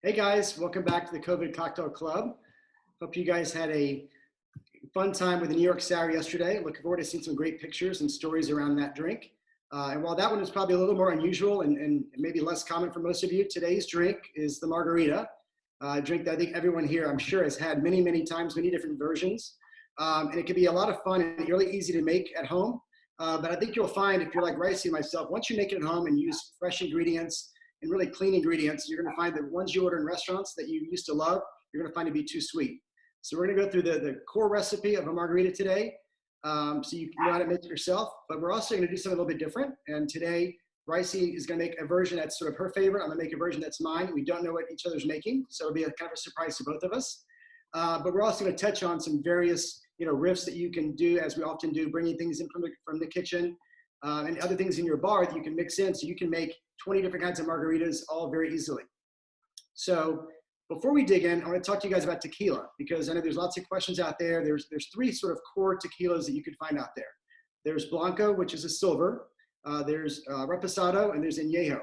Hey guys, welcome back to the COVID Cocktail Club. Hope you guys had a fun time with the New York Sour yesterday. Looking forward to seeing some great pictures and stories around that drink. And while that one is probably a little more unusual and maybe less common for most of you, today's drink is the Margarita, a drink that I think everyone here, I'm sure, has had many, many times, many different versions. And it can be a lot of fun and really easy to make at home. But I think you'll find, if you're like Ricey and myself, once you make it at home and use fresh ingredients and really clean ingredients, you're gonna find that ones you order in restaurants that you used to love, you're gonna find to be too sweet. So we're gonna go through the core recipe of a margarita today, so you can know how to make it yourself, but we're also gonna do something a little bit different. And today, Ricey is gonna make a version that's sort of her favorite. I'm gonna make a version that's mine. We don't know what each other's making, so it'll be a kind of a surprise to both of us. But we're also gonna touch on some various riffs that you can do, as we often do, bringing things in from the kitchen, and other things in your bar that you can mix in, so you can make 20 different kinds of margaritas all very easily. So before we dig in, I want to talk to you guys about tequila, because I know there's lots of questions out there. There's three sort of core tequilas that you could find out there. There's Blanco, which is a silver. There's Reposado, and there's Añejo.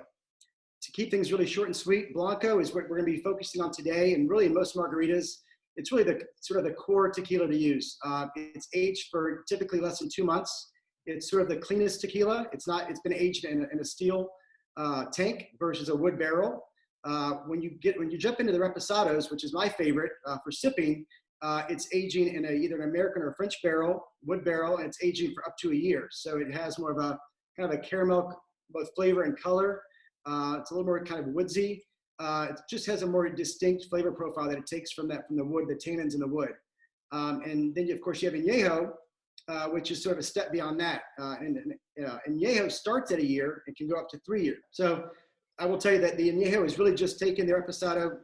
To keep things really short and sweet, Blanco is what we're going to be focusing on today, and really in most margaritas, it's really the sort of the core tequila to use. It's aged for typically less than 2 months. It's sort of the cleanest tequila. It's been aged in a steel tank versus a wood barrel. When you jump into the Reposados, which is my favorite for sipping, it's aging in either an American or French barrel, wood barrel, and it's aging for up to a year. So it has more of a kind of a caramel, both flavor and color. It's a little more kind of woodsy. It just has a more distinct flavor profile that it takes from the wood, the tannins in the wood. And then of course you have Añejo, which is sort of a step beyond that. Añejo starts at a year and can go up to 3 years. So I will tell you that the Añejo is really just taking the Reposado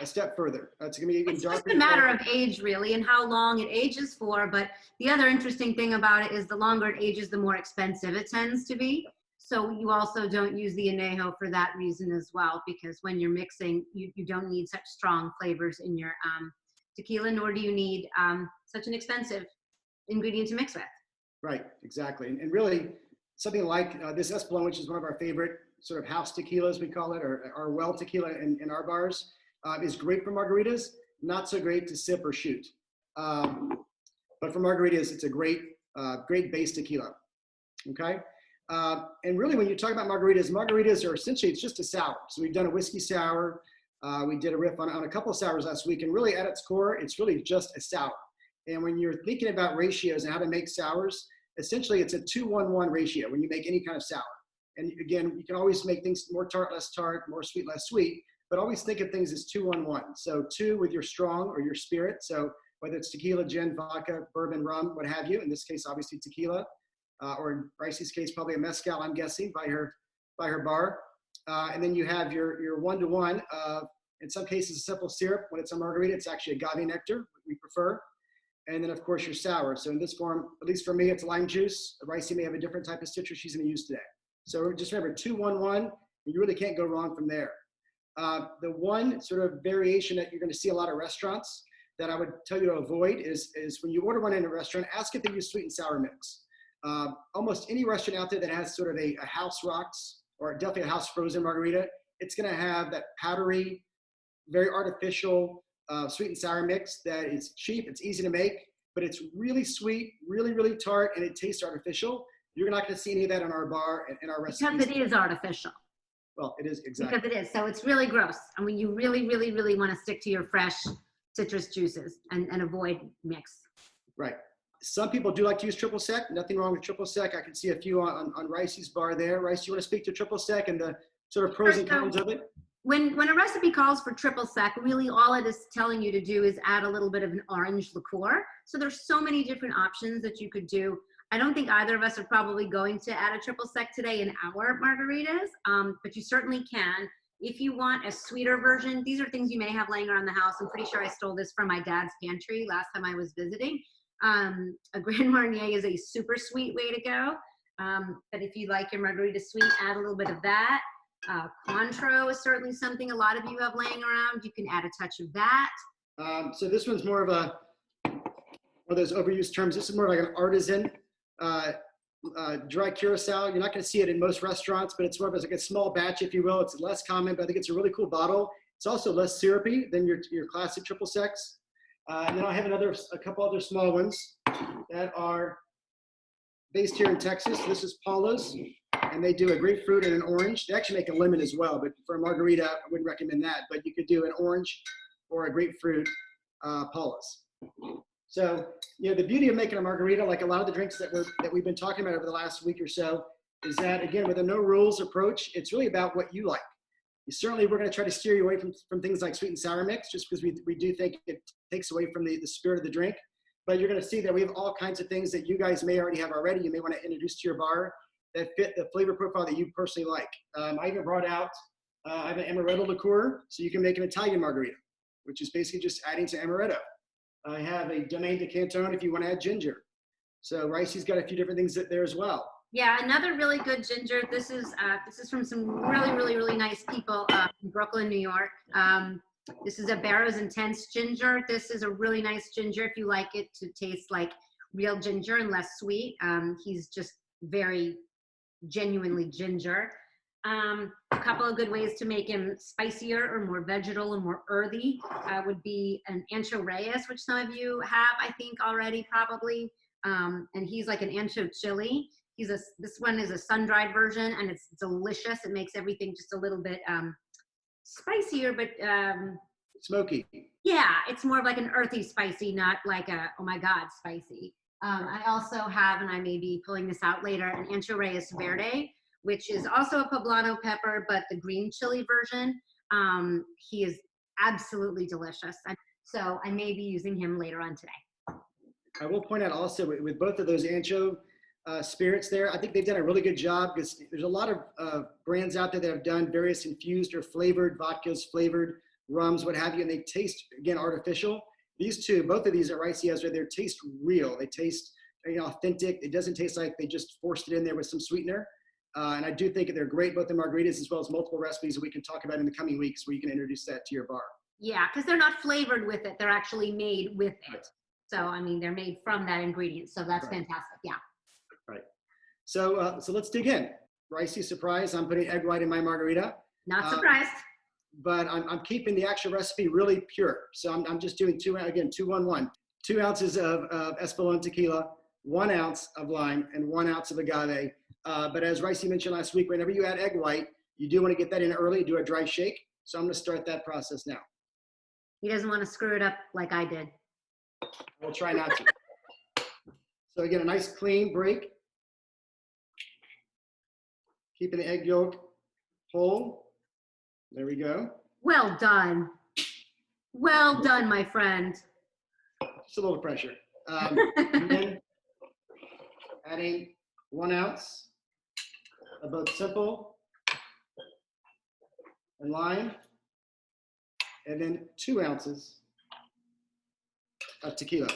a step further. It's going to be even darker. It's just a matter of age, really, and how long it ages for. But the other interesting thing about it is the longer it ages, the more expensive it tends to be. So you also don't use the Añejo for that reason as well, because when you're mixing, you don't need such strong flavors in your tequila, nor do you need such an expensive ingredient to mix with. Right, exactly. And really, something like this Espolón, which is one of our favorite sort of house tequilas, we call it, or our well tequila in our bars, is great for margaritas, not so great to sip or shoot. But for margaritas, it's a great base tequila, okay? And really, when you talk about margaritas are essentially, it's just a sour. So we've done a whiskey sour. We did a riff on a couple of sours last week, and really at its core, it's really just a sour. And when you're thinking about ratios and how to make sours, essentially it's a 2-1-1 ratio when you make any kind of sour. And again, you can always make things more tart, less tart, more sweet, less sweet, but always think of things as 2-1-1. So 2 with your strong or your spirit. So whether it's tequila, gin, vodka, bourbon, rum, what have you. In this case, obviously tequila, or in Ricey's case, probably a mezcal, I'm guessing, by her bar. And then you have your 1-to-1 of, in some cases, a simple syrup. When it's a margarita, it's actually agave nectar, we prefer. And then, of course, your sour. So in this form, at least for me, it's lime juice. Ricey may have a different type of citrus she's going to use today. So just remember, 2-1-1, and you really can't go wrong from there. The one sort of variation that you're going to see a lot of restaurants that I would tell you to avoid is when you order one in a restaurant, ask if they use sweet and sour mix. Almost any restaurant out there that has sort of a house rocks, or definitely a house frozen margarita, it's going to have that powdery, very artificial, sweet and sour mix that is cheap, it's easy to make, but it's really sweet, really, really tart, and it tastes artificial. You're not going to see any of that in our bar and in our recipes. Because it is artificial. Well, it is, exactly. Because it is. So it's really gross. I mean, you really, really, really want to stick to your fresh citrus juices and avoid mix. Right. Some people do like to use triple sec. Nothing wrong with triple sec. I can see a few on Ricey's bar there. Rice, you want to speak to triple sec and the sort of pros and cons of it? When a recipe calls for triple sec, really all it is telling you to do is add a little bit of an orange liqueur. So there's so many different options that you could do. I don't think either of us are probably going to add a triple sec today in our margaritas, but you certainly can. If you want a sweeter version, these are things you may have laying around the house. I'm pretty sure I stole this from my dad's pantry last time I was visiting. A Grand Marnier is a super sweet way to go. But if you like your margarita sweet, add a little bit of that. Cointreau is certainly something a lot of you have laying around. You can add a touch of that. So this one's more of one of those overused terms. This is more like an artisan dry curacao. You're not going to see it in most restaurants, but it's more of like a small batch, if you will. It's less common, but I think it's a really cool bottle. It's also less syrupy than your classic triple secs. And then I have a couple other small ones that are based here in Texas. This is Paula's, and they do a grapefruit and an orange. They actually make a lemon as well, but for a margarita, I wouldn't recommend that. But you could do an orange or a grapefruit Paula's. So, the beauty of making a margarita, like a lot of the drinks that we've been talking about over the last week or so, is that, again, with a no rules approach, it's really about what you like. Certainly, we're going to try to steer you away from things like sweet and sour mix, just because we do think it takes away from the spirit of the drink. But you're going to see that we have all kinds of things that you guys may already have already. You may want to introduce to your bar that fit the flavor profile that you personally like. I even brought out, I have an Amaretto Liqueur, so you can make an Italian margarita, which is basically just adding to Amaretto. I have a Domaine de Canton if you want to add ginger. So Ricey's got a few different things there as well. Yeah, another really good ginger. This is from some really nice people in Brooklyn, New York. This is a Barrow's Intense ginger. This is a really nice ginger if you like it to taste like real ginger and less sweet. He's just very genuinely ginger. A couple of good ways to make him spicier or more vegetal and more earthy would be an ancho reyes, which some of you have, I think, already probably. And he's like an ancho chili. This one is a sun-dried version, and it's delicious. It makes everything just a little bit spicier, but smoky. Yeah, it's more of like an earthy spicy, not like a, oh my God, spicy. I also have, and I may be pulling this out later, an ancho reyes verde, which is also a poblano pepper, but the green chili version. He is absolutely delicious. So I may be using him later on today. I will point out also with both of those ancho spirits there, I think they've done a really good job, because there's a lot of brands out there that have done various infused or flavored vodkas, flavored rums, what have you, and they taste, again, artificial. These two, both of these at Ricey Ezra, they taste real. They taste authentic. It doesn't taste like they just forced it in there with some sweetener. And I do think they're great, both in margaritas as well as multiple recipes that we can talk about in the coming weeks where you can introduce that to your bar. Yeah, because they're not flavored with it. They're actually made with it. Right. So, I mean, they're made from that ingredient. So that's right. Fantastic. Yeah. Right. So let's dig in. Ricey surprise. I'm putting egg white in my margarita. Not surprised. But I'm keeping the actual recipe really pure. So I'm just doing 2-1-1. 2 ounces of Espolón tequila, 1 ounce of lime, and 1 ounce of agave. But as Ricey mentioned last week, whenever you add egg white, you do want to get that in early, do a dry shake. So I'm going to start that process now. He doesn't want to screw it up like I did. We'll try not to. So again, a nice clean break. Keeping the egg yolk whole. There we go. Well done. Well done, my friend. Just a little pressure. And then adding 1 ounce of both simple and lime, and then 2 ounces of tequila.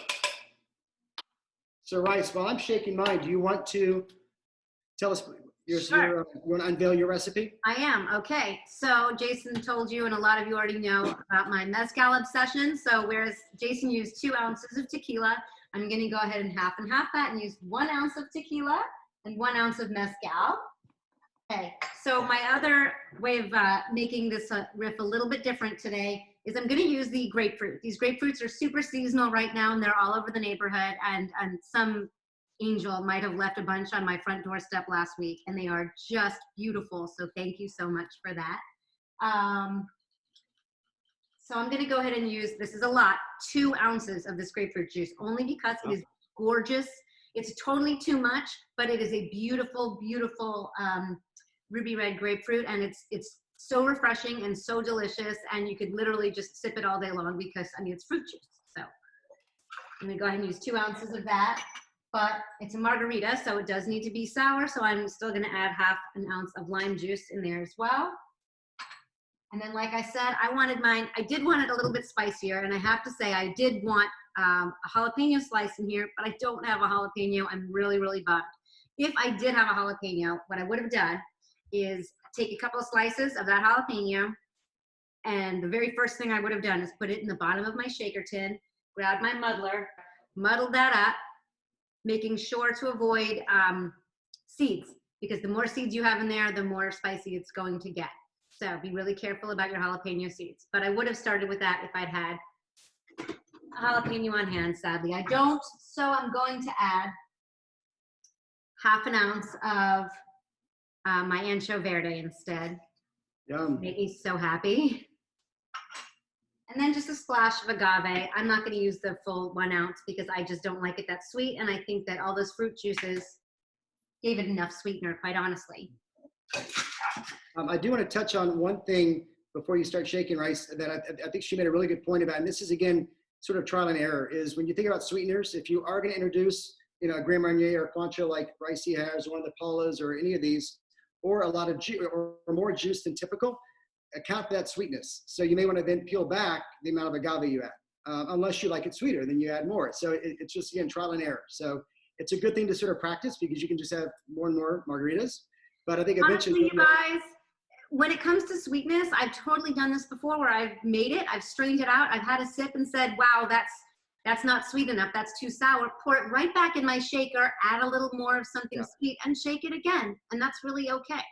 So Rice, while I'm shaking mine, do you want to tell us you want to unveil your recipe? I am. Okay. So Jason told you, and a lot of you already know about my mezcal obsession. So whereas Jason used 2 ounces of tequila, I'm going to go ahead and half that and use 1 ounce of tequila and 1 ounce of mezcal. Okay. So my other way of making this riff a little bit different today is I'm going to use the grapefruit. These grapefruits are super seasonal right now, and they're all over the neighborhood, and some angel might have left a bunch on my front doorstep last week, and they are just beautiful. So thank you so much for that. So I'm going to go ahead and use, this is a lot, 2 ounces of this grapefruit juice, only because it is gorgeous. It's totally too much, but it is a beautiful, beautiful ruby red grapefruit, and it's so refreshing and so delicious, and you could literally just sip it all day long because, I mean, it's fruit juice. So I'm going to go ahead and use 2 ounces of that. But it's a margarita, so it does need to be sour. So I'm still going to add half an ounce of lime juice in there as well. And then, like I said, I did want it a little bit spicier. And I have to say, I did want a jalapeno slice in here, but I don't have a jalapeno. I'm really, really bummed. If I did have a jalapeno, what I would have done is take a couple of slices of that jalapeno. And the very first thing I would have done is put it in the bottom of my shaker tin, grab my muddler, muddle that up, making sure to avoid seeds, because the more seeds you have in there, the more spicy it's going to get. So be really careful about your jalapeno seeds. But I would have started with that if I'd had a jalapeno on hand. Sadly, I don't. So I'm going to add half an ounce of my ancho verde instead. Yum. Make me so happy. And then just a splash of agave. I'm not going to use the full 1 ounce because I just don't like it that sweet. And I think that all those fruit juices gave it enough sweetener, quite honestly. I do want to touch on one thing before you start shaking, Rice, that I think she made a really good point about, and this is, again, sort of trial and error, is when you think about sweeteners, if you are going to introduce, a Grand Marnier or Cointreau like Ricey has, or one of the Paulas or any of these, or a lot of or more juice than typical, account for that sweetness. So you may want to then peel back the amount of agave you add. Unless you like it sweeter, then you add more. So it's just, again, trial and error. So it's a good thing to sort of practice because you can just have more and more margaritas. But I think eventually— Honestly, you guys, when it comes to sweetness, I've totally done this before where I've made it, I've strained it out, I've had a sip and said, wow, that's not sweet enough, that's too sour. Pour it right back in my shaker, add a little more of something sweet, and shake it again. And that's really okay.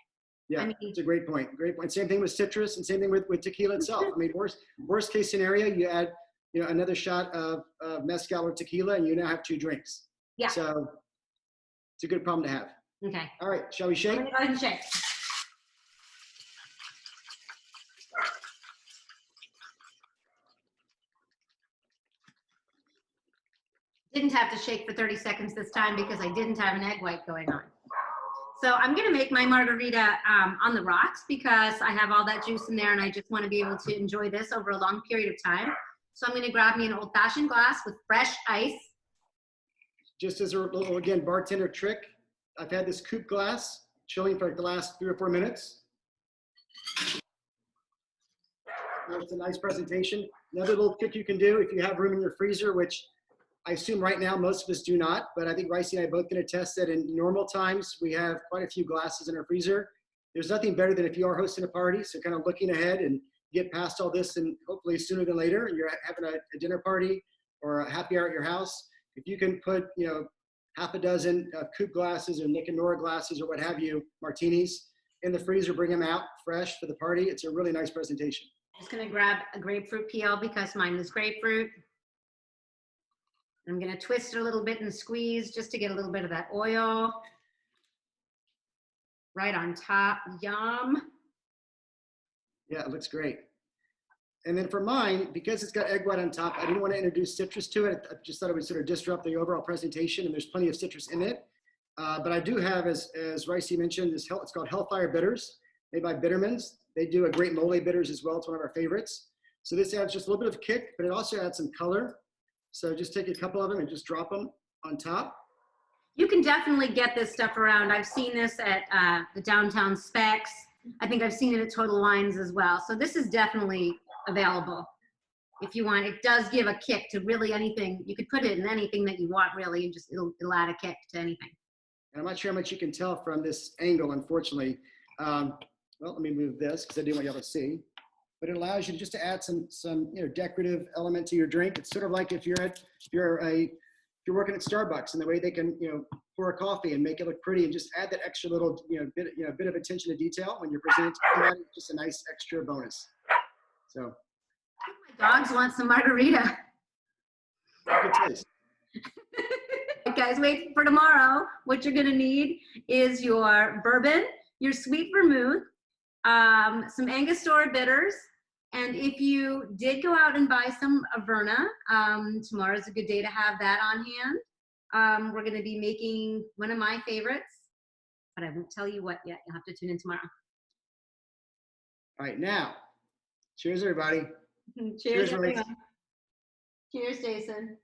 Yeah, I mean, it's a great point. Great point. Same thing with citrus, and same thing with tequila itself. I mean, worst case scenario, you add another shot of mezcal or tequila, and you now have 2 drinks. Yeah. So it's a good problem to have. Okay. All right, shall we shake? I'm gonna go ahead and shake. Didn't have to shake for 30 seconds this time because I didn't have an egg white going on. So I'm gonna make my margarita on the rocks because I have all that juice in there and I just wanna be able to enjoy this over a long period of time. So I'm gonna grab me an old-fashioned glass with fresh ice. Just as a little, again, bartender trick, I've had this coupe glass chilling for like the last 3 or 4 minutes. It's a nice presentation. Another little trick you can do if you have room in your freezer, which I assume right now most of us do not, but I think Ricey and I both can attest that in normal times, we have quite a few glasses in our freezer. There's nothing better than if you are hosting a party, so kind of looking ahead and get past all this, and hopefully sooner than later, and you're having a dinner party or a happy hour at your house, if you can put, half a dozen coupe glasses or Nick and Nora glasses or what have you, martinis, in the freezer, bring them out fresh for the party. It's a really nice presentation. I'm just gonna grab a grapefruit peel because mine is grapefruit. I'm gonna twist it a little bit and squeeze just to get a little bit of that oil right on top. Yum. Yeah, it looks great. And then for mine, because it's got egg white on top, I didn't want to introduce citrus to it. I just thought it would sort of disrupt the overall presentation, and there's plenty of citrus in it. But I do have, as Ricey mentioned, it's called Hellfire Bitters, made by Bittermans. They do a great mole bitters as well. It's one of our favorites. So this adds just a little bit of kick, but it also adds some color. So just take a couple of them and just drop them on top. You can definitely get this stuff around. I've seen this at the Downtown Specs. I think I've seen it at Total Wines as well. So this is definitely available if you want. It does give a kick to really anything. You could put it in anything that you want, really, and just it'll add a kick to anything. And I'm not sure how much you can tell from this angle, unfortunately. Well, let me move this because I do want y'all to see. But it allows you just to add some decorative element to your drink. It's sort of like if you're working at Starbucks and the way they can pour a coffee and make it look pretty and just add that extra little bit of attention to detail when you're presenting to somebody. Just a nice extra bonus. So. My dogs want some margarita. Good taste. Guys, wait for tomorrow. What you're gonna need is your bourbon, your sweet vermouth, some Angostura bitters, and if you did go out and buy some Averna, tomorrow's a good day to have that on hand. We're gonna be making one of my favorites, but I won't tell you what yet. You'll have to tune in tomorrow. All right, now, cheers, everybody. Cheers, everyone. Cheers, Jason.